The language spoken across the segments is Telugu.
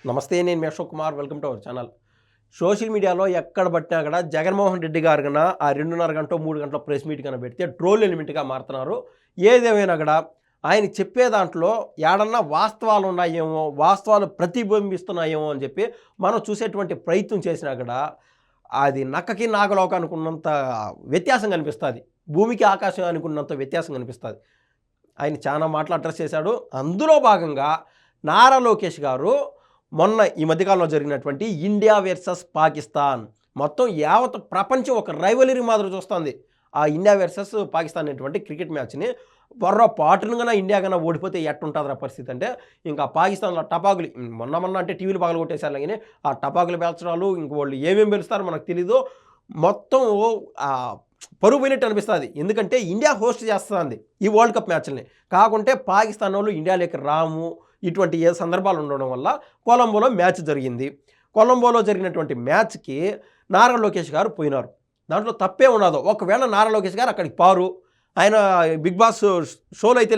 నమస్తే, నేను మీ Ashok Kumar. Welcome to our channel. Social మీడియాలో ఎక్కడ పట్టినా కూడా జగన్మోహన్ రెడ్డి గారు కన్నా ఆ 2:30 గంట 3 గంటల ప్రెస్ మీట్ కన్నా పెడితే ట్రోల్ ఎలిమెంట్గా మారుతున్నారు. ఏదేమైనా కూడా ఆయన చెప్పే దాంట్లో ఏడన్నా వాస్తవాలు ఉన్నాయేమో, వాస్తవాలు ప్రతిబింబిస్తున్నాయేమో అని చెప్పి మనం చూసేటువంటి ప్రయత్నం చేసినా కూడా అది నక్కకి నాగలోక అనుకున్నంత వ్యత్యాసం కనిపిస్తుంది. భూమికి ఆకాశం అనుకున్నంత వ్యత్యాసం కనిపిస్తుంది. ఆయన చాలా మాటలు అడ్రస్ చేశాడు. అందులో భాగంగా నారా లోకేష్ గారు మొన్న ఈ మధ్యకాలంలో జరిగినటువంటి ఇండియా వర్సెస్ పాకిస్తాన్, మొత్తం యావత్ ప్రపంచం ఒక రైవలరీ మాదిరి చూస్తుంది. ఆ ఇండియా వర్సెస్ పాకిస్తాన్ అనేటువంటి క్రికెట్ మ్యాచ్ని పొర్రపాటును కన్నా ఇండియా కన్నా ఓడిపోతే ఎట్టుంటుందిరా పరిస్థితి అంటే, ఇంకా పాకిస్తాన్లో టపాకులు మొన్న అంటే టీవీలు పగలు కొట్టేశారు. కానీ ఆ టపాకులు పేల్చడాలు ఇంక వాళ్ళు ఏమేమి పెలుస్తారో మనకు తెలీదు. మొత్తం పరుగు పోయినట్టు అనిపిస్తుంది. ఎందుకంటే ఇండియా హోస్ట్ చేస్తుంది ఈ వరల్డ్ కప్ మ్యాచ్ని. కాకుంటే పాకిస్తాన్ వాళ్ళు ఇండియాలోకి రాము, ఇటువంటి ఏ సందర్భాలు ఉండడం వల్ల కొలంబోలో మ్యాచ్ జరిగింది. కొలంబోలో జరిగినటువంటి మ్యాచ్కి నారా లోకేష్ గారు పోయినారు. దాంట్లో తప్పే ఉన్నదో. ఒకవేళ నారా లోకేష్ గారు అక్కడికి పారు, ఆయన బిగ్ బాస్ షోలో అయితే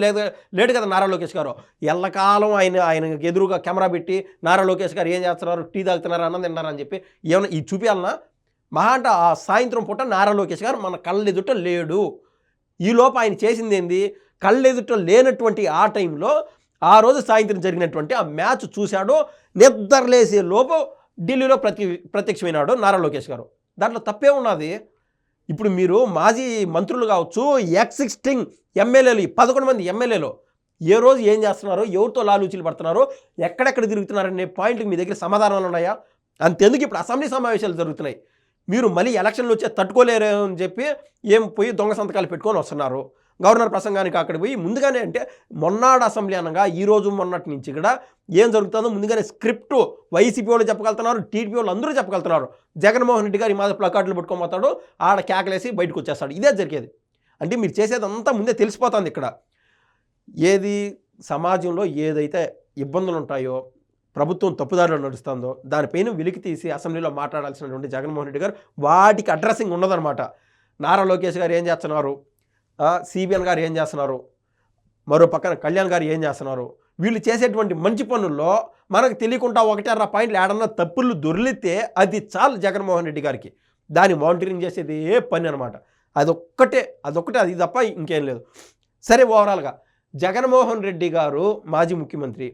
లేడు కదా నారా లోకేష్ గారు. ఎల్లకాలం ఆయన ఎదురుగా కెమెరా పెట్టి నారా లోకేష్ గారు ఏం చేస్తున్నారు, టీ తాగుతున్నారు, అన్నం తిన్నారు అని చెప్పి ఏమన్నా ఇది చూపించాలన్నా? మహా అంటే ఆ సాయంత్రం పూట నారా లోకేష్ గారు మన కళ్ళెదుట లేడు. ఈలోపు ఆయన చేసింది ఏంది? కళ్ళెదుట లేనటువంటి ఆ టైంలో ఆ రోజు సాయంత్రం జరిగినటువంటి ఆ మ్యాచ్ చూశాడు. నిద్రలేసే లోపు ఢిల్లీలో ప్రత్యక్షమైనాడు నారా లోకేష్ గారు. దాంట్లో తప్పే ఉన్నది. ఇప్పుడు మీరు మాజీ మంత్రులు కావచ్చు, ఎక్సిస్టింగ్ ఎమ్మెల్యేలు, 11 మంది ఎమ్మెల్యేలు ఏ రోజు ఏం చేస్తున్నారు, ఎవరితో లాలూచీలు పడుతున్నారు, ఎక్కడెక్కడ తిరుగుతున్నారనే పాయింట్కి మీ దగ్గర సమాధానాలు ఉన్నాయా? అంతెందుకు ఇప్పుడు అసెంబ్లీ సమావేశాలు జరుగుతున్నాయి. మీరు మళ్ళీ ఎలక్షన్లు వచ్చే తట్టుకోలేరు అని చెప్పి ఏం పోయి దొంగ సంతకాలు పెట్టుకొని వస్తున్నారు. గవర్నర్ ప్రసంగానికి అక్కడికి పోయి ముందుగానే, అంటే మొన్నాడు అసెంబ్లీ అనగా ఈరోజు మొన్నటి నుంచి కూడా ఏం జరుగుతుందో ముందుగానే స్క్రిప్టు వైసీపీ వాళ్ళు చెప్పగలుగుతున్నారు, టీడీపీ వాళ్ళు అందరూ చెప్పగలుగుతున్నారు. జగన్మోహన్ రెడ్డి గారు ఈ మాదిరి ప్లకార్డులు పెట్టుకోబోతాడు, ఆడ కేకలేసి బయటకు వచ్చేస్తాడు. ఇదే జరిగేది. అంటే మీరు చేసేదంతా ముందే తెలిసిపోతుంది. ఇక్కడ ఏది సమాజంలో ఏదైతే ఇబ్బందులు ఉంటాయో, ప్రభుత్వం తప్పుదారిలో నడుస్తుందో దానిపైన వెలికి తీసి అసెంబ్లీలో మాట్లాడాల్సినటువంటి జగన్మోహన్ రెడ్డి గారు వాటికి అడ్రస్సింగ్ ఉండదన్నమాట. నారా లోకేష్ గారు ఏం చేస్తున్నారు, సిబిఎన్ గారు ఏం చేస్తున్నారు, మరో పక్కన కళ్యాణ్ గారు ఏం చేస్తున్నారు, వీళ్ళు చేసేటువంటి మంచి పనుల్లో మనకు తెలియకుండా 1-2 పాయింట్లు ఏడన్నా తప్పులు దొరికితే అది చాలు జగన్మోహన్ రెడ్డి గారికి. దాన్ని మానిటరింగ్ చేసేది ఏ పని అనమాట. అదొక్కటే అది తప్ప ఇంకేం లేదు. సరే, ఓవరాల్గా జగన్మోహన్ రెడ్డి గారు మాజీ ముఖ్యమంత్రి,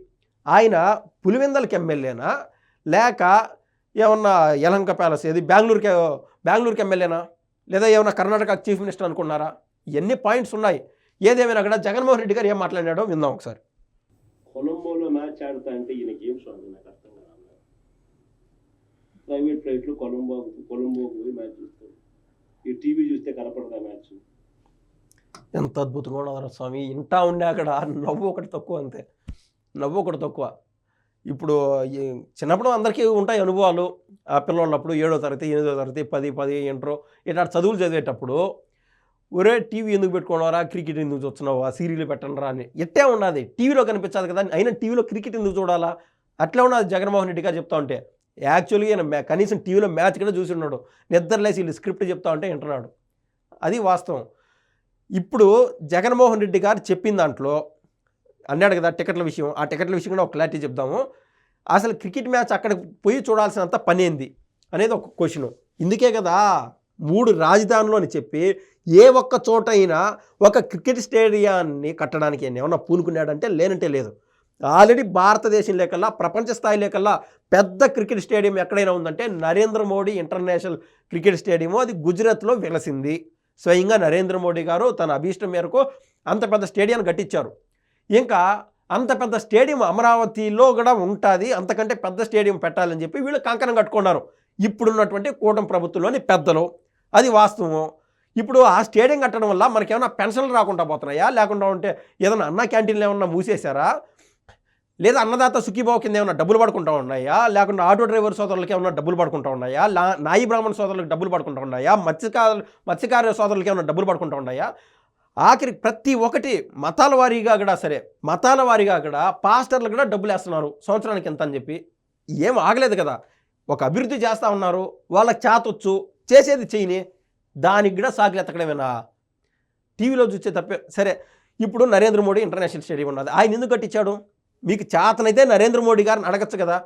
ఆయన పులివెందలకి ఎమ్మెల్యేనా లేక ఏమన్నా యలహంక ప్యాలెస్ ఏది బెంగళూరుకి ఎమ్మెల్యేనా, లేదా ఏమన్నా కర్ణాటక చీఫ్ మినిస్టర్ అనుకున్నారా? ఎన్ని పాయింట్స్ ఉన్నాయి. ఏదేమైనా కూడా జగన్మోహన్ రెడ్డి గారు ఏం మాట్లాడాడో విందాం ఒకసారి. కొలంబోలో మ్యాచ్ ఆడుతా అంటే ఈయనకి ఏం స్వామి, నాకు అర్థం కాదు. ప్రైవేట్ ఫ్లైట్లో కొలంబోకు పోయి మ్యాచ్ చూస్తాడు. ఈ టీవీ చూస్తే కనపడదా మ్యాచ్? ఎంత అద్భుతంగా ఉన్నదారా స్వామి. ఇంటా ఉండే అక్కడ నవ్వు ఒకటి తక్కువ, అంతే. నవ్వు ఒకటి తక్కువ. ఇప్పుడు చిన్నప్పుడు అందరికీ ఉంటాయి అనుభవాలు. ఆ పిల్లన్నప్పుడు 7వ తరగతి 8వ తరగతి 10 ఇంటర్ ఇట్లా చదువులు చదివేటప్పుడు, ఒరే టీవీ ఎందుకు పెట్టుకున్నారా, క్రికెట్ ఎందుకు చూస్తున్నావా, సీరియల్ పెట్టండి రా అని ఎట్టే ఉన్నది. టీవీలో కనిపించదు కదా, అయినా టీవీలో క్రికెట్ ఎందుకు చూడాలా? అట్లా ఉన్నది జగన్మోహన్ రెడ్డి గారు చెప్తా ఉంటే. యాక్చువల్గా ఈయన కనీసం టీవీలో మ్యాచ్ కూడా చూసి ఉన్నాడు. నిద్రలేసి వీళ్ళు స్క్రిప్ట్ చెప్తా ఉంటే వింటున్నాడు. అది వాస్తవం. ఇప్పుడు జగన్మోహన్ రెడ్డి గారు చెప్పిన దాంట్లో అన్నాడు కదా టికెట్ల విషయం. ఆ టికెట్ల విషయం కూడా ఒక క్లారిటీ చెప్దాము. అసలు క్రికెట్ మ్యాచ్ అక్కడికి పోయి చూడాల్సినంత పని ఏంది అనేది ఒక క్వశ్చను. ఇందుకే కదా 3 రాజధానులు అని చెప్పి ఏ ఒక్క చోట అయినా ఒక క్రికెట్ స్టేడియాన్ని కట్టడానికి ఏమన్నా పూనుకున్నాడంటే లేనంటే లేదు. ఆల్రెడీ భారతదేశం లేకల్లా ప్రపంచ స్థాయి లేకల్లా పెద్ద క్రికెట్ స్టేడియం ఎక్కడైనా ఉందంటే Narendra Modi international cricket stadium. అది గుజరాత్లో వెలసింది. స్వయంగా నరేంద్ర మోడీ గారు తన అభీష్టం మేరకు అంత పెద్ద స్టేడియాన్ని కట్టించారు. ఇంకా అంత పెద్ద స్టేడియం అమరావతిలో కూడా ఉంటుంది. అంతకంటే పెద్ద స్టేడియం పెట్టాలని చెప్పి వీళ్ళు కంకణం కట్టుకున్నారు ఇప్పుడున్నటువంటి కూటమి ప్రభుత్వంలోని పెద్దలు. అది వాస్తవం. ఇప్పుడు ఆ స్టేడియం కట్టడం వల్ల మనకేమన్నా పెన్షన్లు రాకుండా పోతున్నాయా, లేకుండా ఉంటే ఏదైనా అన్న క్యాంటీన్లు ఏమన్నా మూసేశారా, లేదా అన్నదాత సుఖీభావ కింద ఏమన్నా డబ్బులు పడుకుంటూ ఉన్నాయా, లేకుండా ఆటో డ్రైవర్ సోదరులకి ఏమన్నా డబ్బులు పడుకుంటూ ఉన్నాయా, నాయి బ్రాహ్మణ సోదరులకు డబ్బులు పడుకుంటూ ఉన్నాయా, మత్స్యకార సోదరులకి ఏమన్నా డబ్బులు పడుకుంటూ ఉన్నాయా? ఆఖరి ప్రతి ఒక్కటి మతాల వారీగా కూడా పాస్టర్లు కూడా డబ్బులు వేస్తున్నారు సంవత్సరానికి ఎంత అని చెప్పి. ఏం ఆగలేదు కదా. ఒక అభివృద్ధి చేస్తూ ఉన్నారు, వాళ్ళకి చేతొచ్చు, చేసేది చేయని, దానికి కూడా సాకులు ఎత్తకడమేనా? టీవీలో చూసే తప్పే. సరే, ఇప్పుడు నరేంద్ర మోడీ ఇంటర్నేషనల్ స్టేడియం ఉన్నది. ఆయన ఎందుకు కట్టించాడు? మీకు చేతనైతే నరేంద్ర మోడీ గారిని అడగచ్చు కదా.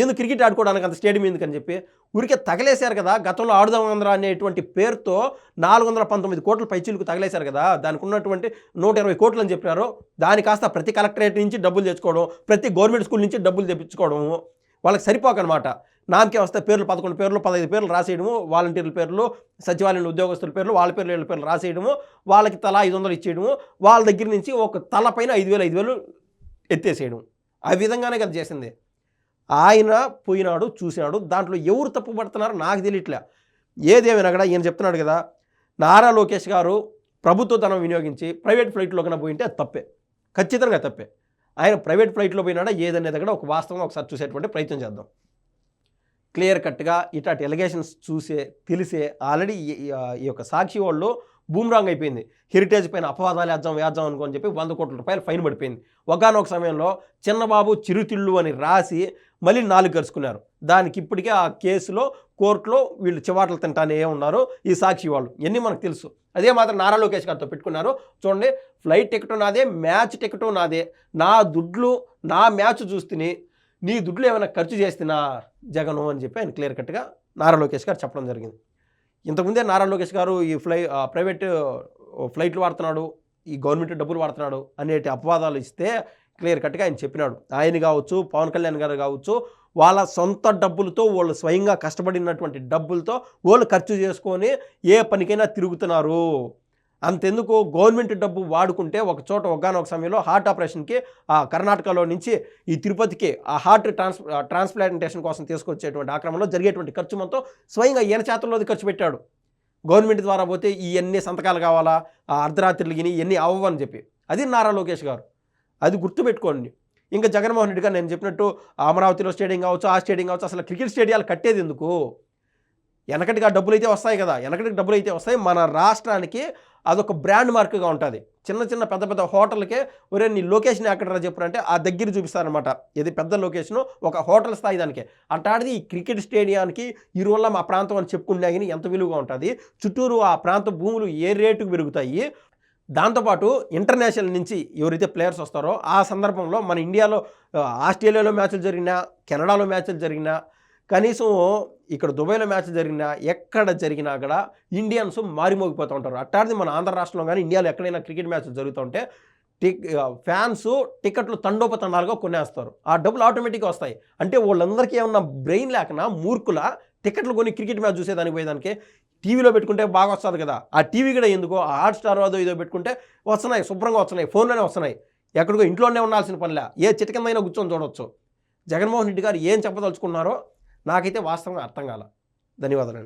ఎందుకు క్రికెట్ ఆడుకోవడానికి అంత స్టేడియం ఎందుకని చెప్పి ఊరికే తగలేశారు కదా. గతంలో ఆడుదామంద్రా అనేటువంటి పేరుతో 419 కోట్ల పైచీలకు తగలేశారు కదా. దానికి ఉన్నటువంటి 120 కోట్లు అని చెప్పినారు. దాని కాస్త ప్రతి కలెక్టరేట్ నుంచి డబ్బులు తెచ్చుకోవడం, ప్రతి గవర్నమెంట్ స్కూల్ నుంచి డబ్బులు తెప్పించుకోవడం వాళ్ళకి సరిపోకనమాట. నామకే వస్తే పేర్లు 11 పేర్లు 15 పేర్లు రాసేయడము, వాలంటీర్ల పేర్లు, సచివాలయం ఉద్యోగస్తుల పేర్లు, వాళ్ళ పేర్లు వీళ్ళ పేర్లు రాసేయడము, వాళ్ళకి తలా 500 ఇచ్చేయడము, వాళ్ళ దగ్గర నుంచి ఒక తల పైన 5,000 ఎత్తేసేయడం. ఆ విధంగానే కదా చేసింది. ఆయన పోయినాడు, చూసినాడు. దాంట్లో ఎవరు తప్పు పడుతున్నారో నాకు తెలియట్లే. ఏదేమైనా కూడా ఈయన చెప్తున్నాడు కదా, నారా లోకేష్ గారు ప్రభుత్వ ధనం వినియోగించి ప్రైవేట్ ఫ్లైట్లో కన్నా పోయింటే అది తప్పే, ఖచ్చితంగా తప్పే. ఆయన ప్రైవేట్ ఫ్లైట్లో పోయినాడా ఏదనేది కూడా ఒక వాస్తవంగా ఒకసారి చూసేటువంటి ప్రయత్నం చేద్దాం. క్లియర్ కట్గా ఇట్లాంటి ఎలిగేషన్స్ చూసే తెలిసే ఆల్రెడీ ఈ యొక్క సాక్షి వాళ్ళు బూమ్రాంగ్ అయిపోయింది. హెరిటేజ్ పైన అపవాదాలు వేద్దాం అనుకోని చెప్పి 100 కోట్ల రూపాయలు ఫైన్ పడిపోయింది. ఒకానొక సమయంలో చిన్నబాబు చిరుతిళ్ళు అని రాసి మళ్ళీ 4 గరుచుకున్నారు. దానికి ఇప్పటికే ఆ కేసులో కోర్టులో వీళ్ళు చివాట్లు తింటానే ఉన్నారు ఈ సాక్షి వాళ్ళు. ఇవన్నీ మనకు తెలుసు. అదే మాత్రం నారా లోకేష్ గారితో పెట్టుకున్నారు. చూడండి, ఫ్లైట్ టికెట్ నాదే, మ్యాచ్ టికెట్ నాదే, నా దుడ్లు నా మ్యాచ్ చూస్తుని నీ దుడ్లు ఏమైనా ఖర్చు చేస్తున్నా జగను అని చెప్పి ఆయన క్లియర్ కట్గా నారా లోకేష్ గారు చెప్పడం జరిగింది. ఇంతకుముందే నారా లోకేష్ గారు ఈ ప్రైవేట్ ఫ్లైట్లు వాడుతున్నాడు, ఈ గవర్నమెంట్ డబ్బులు వాడుతున్నాడు అనేటి అపవాదాలు ఇస్తే క్లియర్ కట్గా ఆయన చెప్పినాడు. ఆయన కావచ్చు, పవన్ కళ్యాణ్ గారు కావచ్చు, వాళ్ళ సొంత డబ్బులతో వాళ్ళు స్వయంగా కష్టపడినటువంటి డబ్బులతో వాళ్ళు ఖర్చు చేసుకొని ఏ పనికైనా తిరుగుతున్నారు. అంతెందుకు, గవర్నమెంట్ డబ్బు వాడుకుంటే ఒక చోట ఒకానొక సమయంలో హార్ట్ ఆపరేషన్కి ఆ కర్ణాటకలో నుంచి ఈ తిరుపతికి ఆ హార్ట్ ట్రాన్స్ప్లాంటేషన్ కోసం తీసుకొచ్చేటువంటి ఆ క్రమంలో జరిగేటువంటి ఖర్చు మొత్తం స్వయంగా ఈయన చేతుల్లోది ఖర్చు పెట్టాడు. గవర్నమెంట్ ద్వారా పోతే ఇవన్నీ సంతకాలు కావాలా, ఆ అర్ధరాత్రులు గిని ఇవన్నీ అవ్వని చెప్పి. అది నారా లోకేష్ గారు, అది గుర్తుపెట్టుకోండి. ఇంకా జగన్మోహన్ రెడ్డి గారు నేను చెప్పినట్టు అమరావతిలో స్టేడియం కావచ్చు, ఆ స్టేడియం కావచ్చు, అసలు క్రికెట్ స్టేడియాలు కట్టేది ఎందుకు? వెనకటికి ఆ డబ్బులు అయితే వస్తాయి కదా, వెనకటికి డబ్బులు అయితే వస్తాయి. మన రాష్ట్రానికి అదొక బ్రాండ్ మార్క్గా ఉంటుంది. చిన్న పెద్ద హోటల్కే ఒరే నీ లొకేషన్ ఎక్కడ చెప్పారంటే ఆ దగ్గర చూపిస్తారనమాట. ఇది పెద్ద లొకేషను, ఒక హోటల్ స్థాయి దానికి. అట్లాంటిది ఈ క్రికెట్ స్టేడియానికి ఈ రోజుల్లో మా ప్రాంతం అని చెప్పుకునే కానీ ఎంత విలువగా ఉంటుంది. చుట్టూరు ఆ ప్రాంత భూములు ఏ రేటుకు పెరుగుతాయి. దాంతోపాటు ఇంటర్నేషనల్ నుంచి ఎవరైతే ప్లేయర్స్ వస్తారో ఆ సందర్భంలో మన ఇండియాలో ఆస్ట్రేలియాలో మ్యాచ్లు జరిగినా, కెనడాలో మ్యాచ్లు జరిగినా, కనీసం ఇక్కడ దుబాయ్లో మ్యాచ్ జరిగినా, ఎక్కడ జరిగినా కూడా ఇండియన్స్ మారిమోగిపోతూ ఉంటారు. అట్లాంటిది మన ఆంధ్ర రాష్ట్రంలో కానీ ఇండియాలో ఎక్కడైనా క్రికెట్ మ్యాచ్లు జరుగుతుంటే ఫ్యాన్స్ టికెట్లు తండోపతండాలుగా కొనేస్తారు. ఆ డబ్బులు ఆటోమేటిక్గా వస్తాయి. అంటే వాళ్ళందరికీ ఏమన్నా బ్రెయిన్ లేకనా మూర్ఖుల టికెట్లు కొని క్రికెట్ మ్యాచ్ చూసేదానికి పోయేదానికి టీవీలో పెట్టుకుంటే బాగా వస్తుంది కదా. ఆ టీవీ కూడా ఎందుకో ఆ హాట్ స్టార్ అదో ఇదో పెట్టుకుంటే వస్తున్నాయి, శుభ్రంగా వస్తున్నాయి, ఫోన్లోనే వస్తున్నాయి. ఎక్కడికో ఇంట్లోనే ఉండాల్సిన పనిలే, ఏ చిటికమైనా కూర్చొని చూడవచ్చు. జగన్మోహన్ రెడ్డి గారు ఏం చెప్పదలుచుకున్నారో నాకైతే వాస్తవంగా అర్థం కాల. ధన్యవాదాలండి.